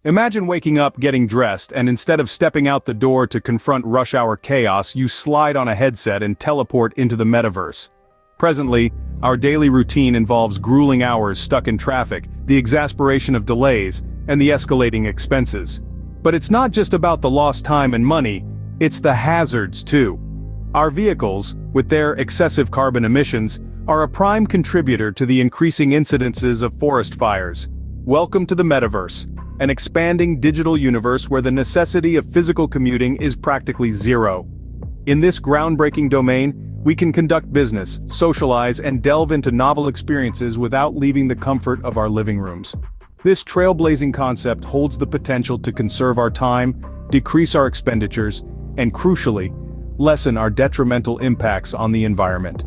Imagine waking up, getting dressed, and instead of stepping out the door to confront rush hour chaos, you slide on a headset and teleport into the metaverse. Presently, our daily routine involves grueling hours stuck in traffic, the exasperation of delays, and the escalating expenses. But it's not just about the lost time and money, it's the hazards too. Our vehicles, with their excessive carbon emissions, are a prime contributor to the increasing incidences of forest fires. Welcome to the Metaverse, an expanding digital universe where the necessity of physical commuting is practically zero. In this groundbreaking domain, we can conduct business, socialize, and delve into novel experiences without leaving the comfort of our living rooms. This trailblazing concept holds the potential to conserve our time, decrease our expenditures, and crucially, lessen our detrimental impacts on the environment.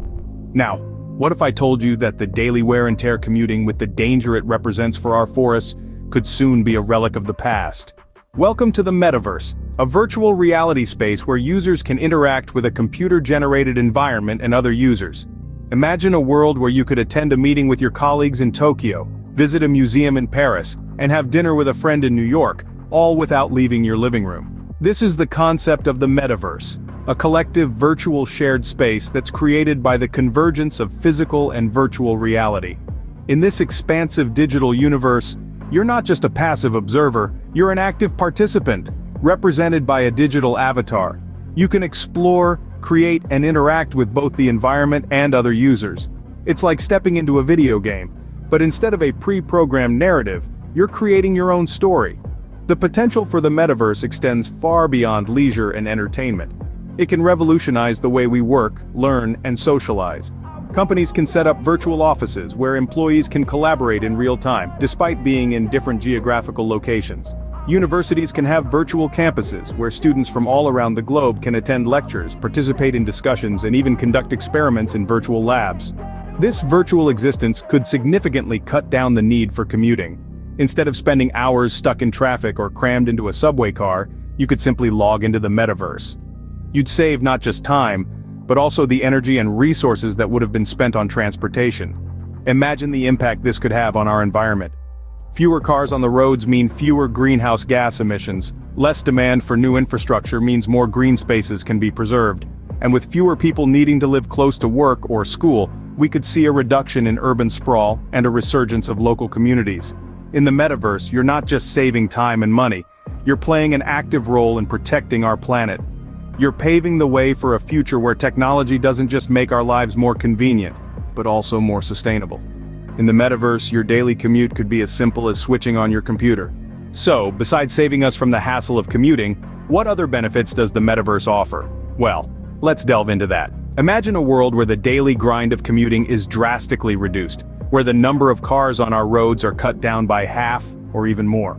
Now, what if I told you that the daily wear and tear commuting with the danger it represents for our forests could soon be a relic of the past? Welcome to the Metaverse, a virtual reality space where users can interact with a computer-generated environment and other users. Imagine a world where you could attend a meeting with your colleagues in Tokyo, visit a museum in Paris, and have dinner with a friend in New York, all without leaving your living room. This is the concept of the Metaverse, a collective virtual shared space that's created by the convergence of physical and virtual reality. In this expansive digital universe, you're not just a passive observer, you're an active participant, represented by a digital avatar. You can explore, create, and interact with both the environment and other users. It's like stepping into a video game, but instead of a pre-programmed narrative, you're creating your own story. The potential for the metaverse extends far beyond leisure and entertainment. It can revolutionize the way we work, learn, and socialize. Companies can set up virtual offices where employees can collaborate in real time, despite being in different geographical locations. Universities can have virtual campuses where students from all around the globe can attend lectures, participate in discussions, and even conduct experiments in virtual labs. This virtual existence could significantly cut down the need for commuting. Instead of spending hours stuck in traffic or crammed into a subway car, you could simply log into the metaverse. You'd save not just time, but also the energy and resources that would have been spent on transportation. Imagine the impact this could have on our environment. Fewer cars on the roads mean fewer greenhouse gas emissions. Less demand for new infrastructure means more green spaces can be preserved. And with fewer people needing to live close to work or school, we could see a reduction in urban sprawl and a resurgence of local communities. In the metaverse, you're not just saving time and money, you're playing an active role in protecting our planet. You're paving the way for a future where technology doesn't just make our lives more convenient, but also more sustainable. In the metaverse, your daily commute could be as simple as switching on your computer. So, besides saving us from the hassle of commuting, what other benefits does the metaverse offer? Well, let's delve into that. Imagine a world where the daily grind of commuting is drastically reduced, where the number of cars on our roads are cut down by half or even more.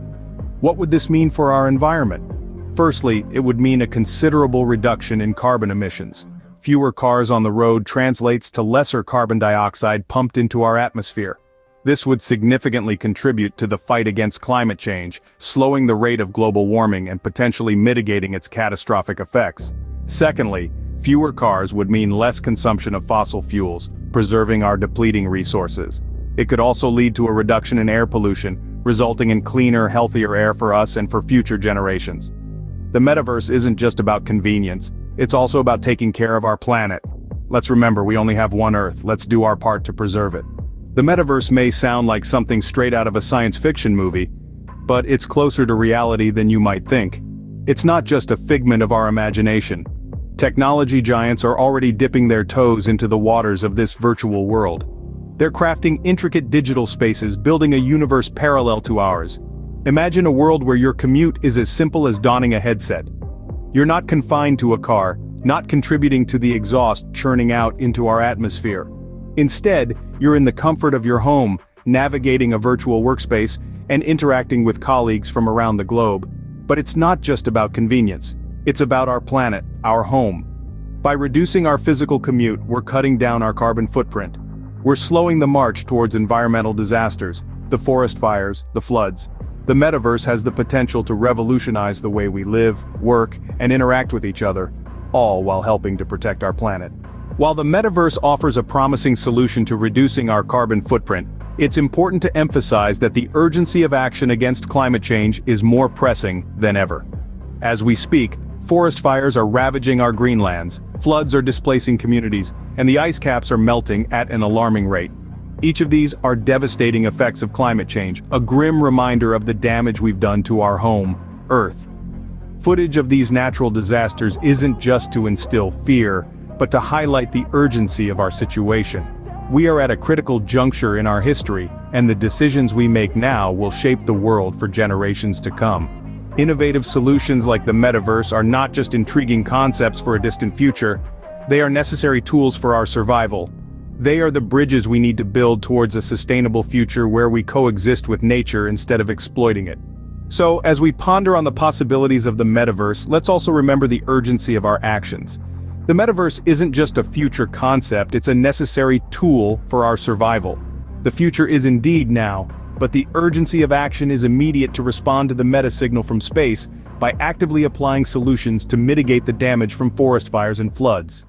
What would this mean for our environment? Firstly, it would mean a considerable reduction in carbon emissions. Fewer cars on the road translates to lesser carbon dioxide pumped into our atmosphere. This would significantly contribute to the fight against climate change, slowing the rate of global warming and potentially mitigating its catastrophic effects. Secondly, fewer cars would mean less consumption of fossil fuels, preserving our depleting resources. It could also lead to a reduction in air pollution, resulting in cleaner, healthier air for us and for future generations. The metaverse isn't just about convenience, it's also about taking care of our planet. Let's remember we only have one Earth, let's do our part to preserve it. The metaverse may sound like something straight out of a science fiction movie, but it's closer to reality than you might think. It's not just a figment of our imagination. Technology giants are already dipping their toes into the waters of this virtual world. They're crafting intricate digital spaces, building a universe parallel to ours. Imagine a world where your commute is as simple as donning a headset. You're not confined to a car, not contributing to the exhaust churning out into our atmosphere. Instead, you're in the comfort of your home, navigating a virtual workspace and interacting with colleagues from around the globe. But it's not just about convenience. It's about our planet, our home. By reducing our physical commute, we're cutting down our carbon footprint. We're slowing the march towards environmental disasters, the forest fires, the floods. The metaverse has the potential to revolutionize the way we live, work, and interact with each other, all while helping to protect our planet. While the metaverse offers a promising solution to reducing our carbon footprint, It's important to emphasize that the urgency of action against climate change is more pressing than ever. As we speak, forest fires are ravaging our greenlands, floods are displacing communities, and the ice caps are melting at an alarming rate. Each of these are devastating effects of climate change, a grim reminder of the damage we've done to our home, Earth. Footage of these natural disasters isn't just to instill fear, but to highlight the urgency of our situation. We are at a critical juncture in our history, and the decisions we make now will shape the world for generations to come. Innovative solutions like the Metaverse are not just intriguing concepts for a distant future, they are necessary tools for our survival. They are the bridges we need to build towards a sustainable future where we coexist with nature instead of exploiting it. So, as we ponder on the possibilities of the Metaverse, let's also remember the urgency of our actions. The Metaverse isn't just a future concept, it's a necessary tool for our survival. The future is indeed now, but the urgency of action is immediate to respond to the meta signal from space by actively applying solutions to mitigate the damage from forest fires and floods.